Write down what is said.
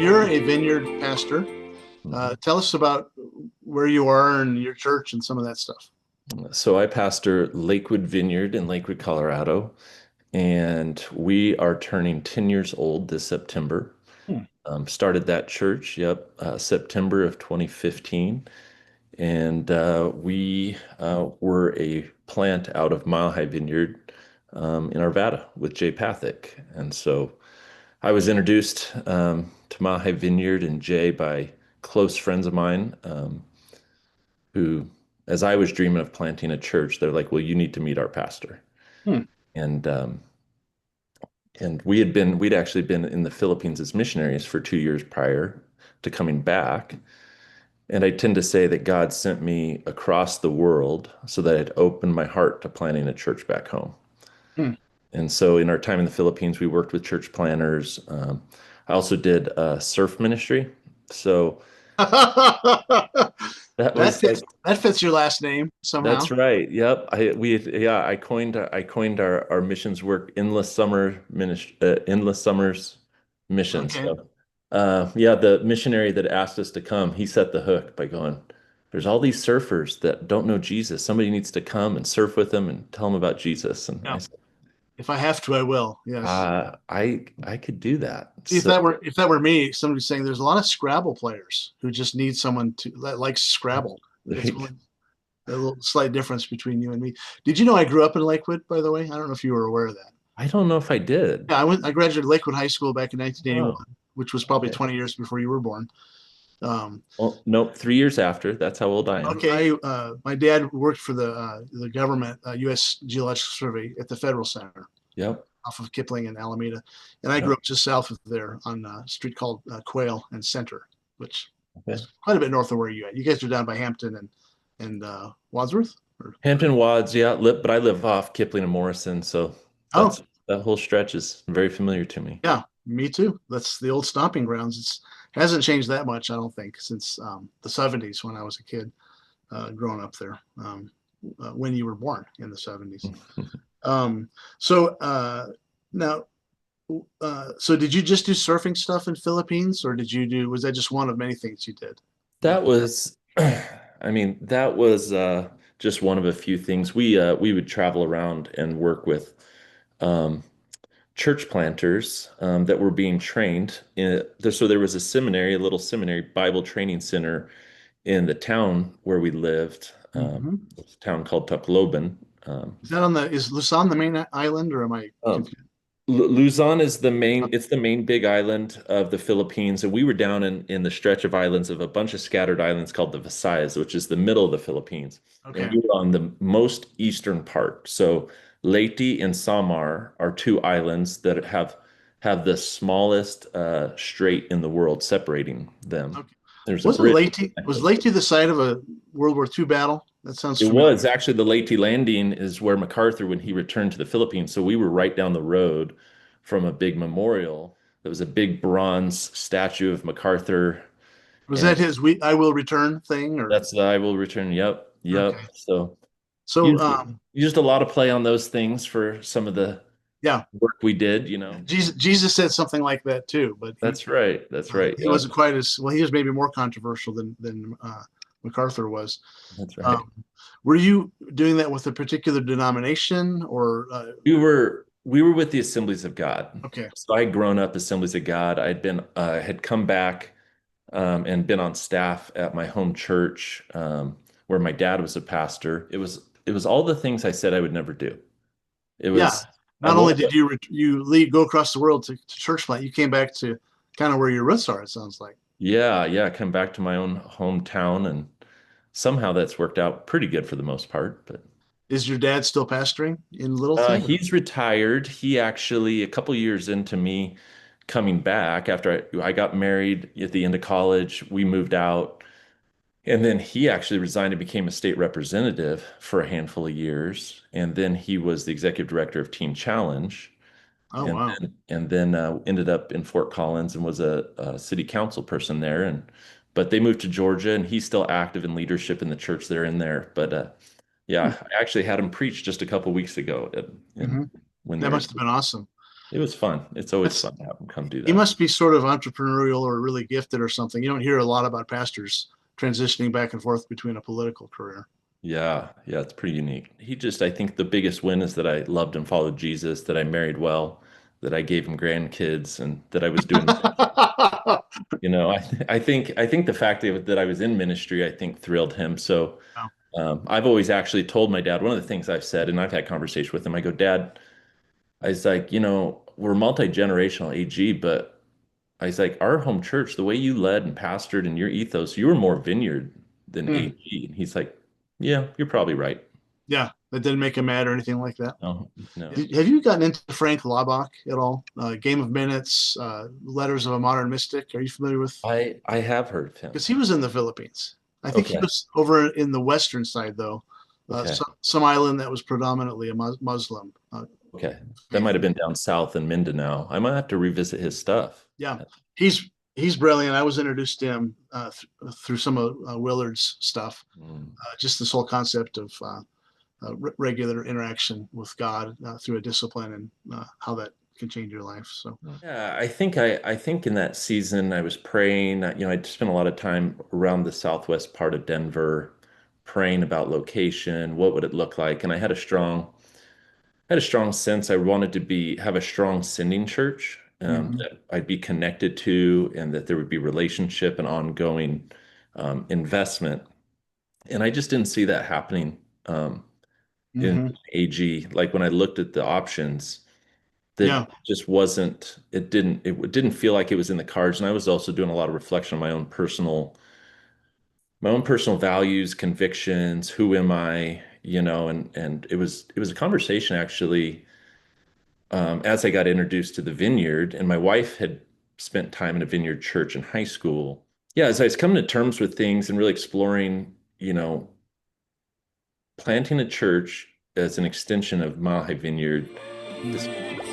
you're a vineyard pastor. Mhm. Tell us about where you are and your church and some of that stuff. So I pastor Lakewood Vineyard in Lakewood, Colorado, and we are turning 10 years old this September. Hmm. Started that church, September of 2015. And we were a plant out of Mile High Vineyard in Arvada with Jay Pathick. And so I was introduced to Mile High Vineyard and Jay by close friends of mine. Who, as I was dreaming of planting a church, they're like, "Well, you need to meet our pastor." Hmm. And we'd actually been in the Philippines as missionaries for 2 years prior to coming back. And I tend to say that God sent me across the world so that it opened my heart to planting a church back home. Hmm. And so in our time in the Philippines, we worked with church planners. I also did surf ministry. So that That was fits. like That fits your last name somehow. That's right. Yep. I coined our missions work endless summers mission. Okay. So yeah, the missionary that asked us to come, he set the hook by going, there's all these surfers that don't know Jesus. Somebody needs to come and surf with them and tell them about Jesus. And I Yeah. said, If I have to, I will. Yes. I could do that. See, if So that were me, somebody's saying there's a lot of Scrabble players who just need someone that likes Scrabble. That's right. one a little slight difference between you and me. Did you know I grew up in Lakewood, by the way? I don't know if you were aware of that. I don't know if I did. Yeah, I graduated Lakewood High School back in 1981, Oh, which was probably okay. 20 years before you were born. Um, Well, nope, 3 years after. That's how old I am. okay, my dad worked for the government, U.S. Geological Survey at the Federal Center Yep. off of Kipling and Alameda, and I grew Yep. up just south of there on a street called Quail and Center, which Okay. is quite a bit north of where you at. You guys are down by Hampton and Wadsworth, or Hampton Wads, yeah, but I live off Kipling and Morrison, so oh, that's that whole stretch is very familiar to me. yeah, me too. That's the old stomping grounds. It hasn't changed that much, I don't think, since the 70s when I was a kid growing up there. When you were born in the 70s. Um, so now, so did you just do surfing stuff in Philippines, or was that just one of many things you did? That was, I mean, that was just one of a few things. We would travel around and work with um, church planters that were being trained. So there was a seminary, a little seminary Bible training center in the town where we lived, Hmm. a town called Tacloban. Um, Is Luzon the main island, or am I um, confused? Luzon is it's the main big island of the Philippines, and we were down in the stretch of islands of a bunch of scattered islands called the Visayas, which is the middle of the Philippines. And Okay. we were on the most eastern part. So Leyte and Samar are two islands that have the smallest strait in the world separating them. Okay. There's a Wasn't bridge Leyte that connects was those two. Leyte the site of a World War II battle? That sounds It familiar. was actually the Leyte landing is where MacArthur, when he returned to the Philippines. So we were right down the road from a big memorial. There was a big bronze statue of MacArthur, Was that and his "I will return" thing, or that's the I will return. Yep, okay? yep. So So, used a lot of play on those things for some of the yeah, work we did. Jesus said something like that too, but That's right. That's right. he Yep. wasn't quite as well. He was maybe more controversial than MacArthur was. That's right. Um, were you doing that with a particular denomination, or We were with the Assemblies of God. okay? So I had grown up Assemblies of God. Had come back and been on staff at my home church where my dad was a pastor. It was all the things I said I would never do. It Yeah. was I Not only woke did up, you leave, go across the world to church plant, you came back to kind of where your roots are. It sounds like. yeah, come back to my own hometown, and somehow that's worked out pretty good for the most part. But Is your dad still pastoring in Littleton? he's retired. He actually, a couple years into me coming back after I got married at the end of college, we moved out. And then he actually resigned and became a state representative for a handful of years. And then he was the executive director of Teen Challenge. Oh And wow. then ended up in Fort Collins and was a city council person there. But they moved to Georgia, and he's still active in leadership in the church they're in there. But Hmm. yeah, I actually had him preach just a couple weeks ago, Hmm. when That they're must have been awesome. It was fun. It's always That's fun to have them come do He that. must be sort of entrepreneurial or really gifted or something. You don't hear a lot about pastors transitioning back and forth between a political career. Yeah, yeah, it's pretty unique. I think the biggest win is that I loved and followed Jesus, that I married well, that I gave him grandkids, and that I was doing, I think the fact that I was in ministry, I think thrilled him. So I've always actually told my dad, one of the things I've said, and I've had conversation with him, I go, Dad, I was like, we're multi-generational AG, but I was like, our home church, the way you led and pastored and your ethos, you were more vineyard than Hmm. AG. And he's like, yeah, you're probably right. Yeah, that didn't make him mad or anything like that. No, no. Have you gotten into Frank Laubach at all? Game of Minutes, Letters of a Modern Mystic. Are you familiar with? I have heard of him. Because he was in the Philippines. I think he Okay. was over in the western side, though, Okay. some island that was predominantly a Muslim. Okay. That might Faith. have been down south in Mindanao. I might have to revisit his stuff. Yeah, he's brilliant. I was introduced to him through some of Willard's stuff. Mm. Just this whole concept of regular interaction with God through a discipline and how that can change your life. So, Yeah, I think in that season I was praying, I'd spent a lot of time around the southwest part of Denver praying about location, what would it look like? And I had a strong sense I wanted to have a strong sending church mhm, that I'd be connected to and that there would be relationship and ongoing investment. And I just didn't see that happening in mhm. AG. Like when I looked at the options, that Yeah, just wasn't, it didn't feel like it was in the cards. And I was also doing a lot of reflection on my own personal values, convictions, who am I, and it was a conversation actually as I got introduced to the vineyard, and my wife had spent time in a vineyard church in high school. Yeah, as I was coming to terms with things and really exploring, planting a church as an extension of Mile High Vineyard, this mhm.